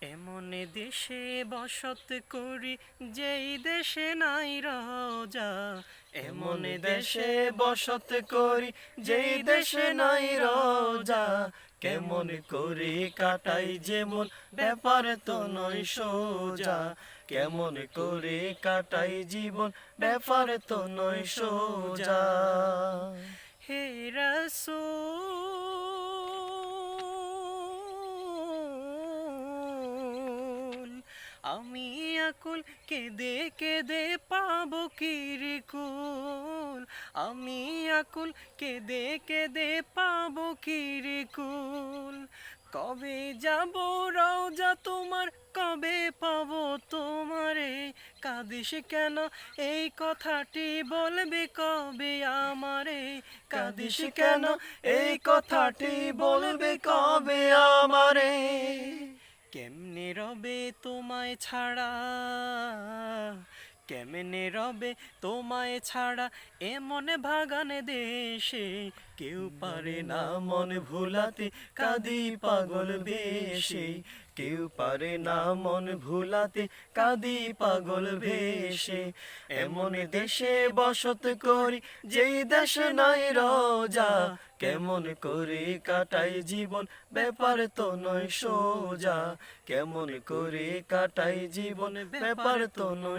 এমন দেশে বসত করি যেই দেশে নাই রোজা। এমন দেশে বসত করি যেই দেশে নাই রোজা। কেমন করে কাটাই যেমন ব্যাপার তো নয় সোজা। কেমন করে কাটাই জীবন ব্যাপার তো নয় সোজা। হে রাসূল, আমি আকুল কেঁদে কেঁদে পাবো কিরে কুল। আমি আকুল কেঁদে কেঁদে পাবো কিরে কুল। কবে যাব রওজা তোমার, কবে পাবো তোমারে। কাঁদিস কেন এই কথাটি বলবে কবে আমারে। কাঁদিস কেন এই কথাটি বলবে কবে আমারে। কেমনে রবে তোমায় ছাড়া, কেমনে রবে তোমায় ছাড়া এমন ভাগান দেশে। কেউ পারে না মন ভুলাতে কাঁদি পাগল বেশে। কেউ পারে না মন ভুলাতে কাঁদি পাগল ভেসে। এমন দেশে বসত করি যেই দেশে নাই রোজা। কেমন করে কাটাই জীবন ব্যাপার তো নয় সোজা। কেমন করে কাটাই জীবন ব্যাপার তো নয়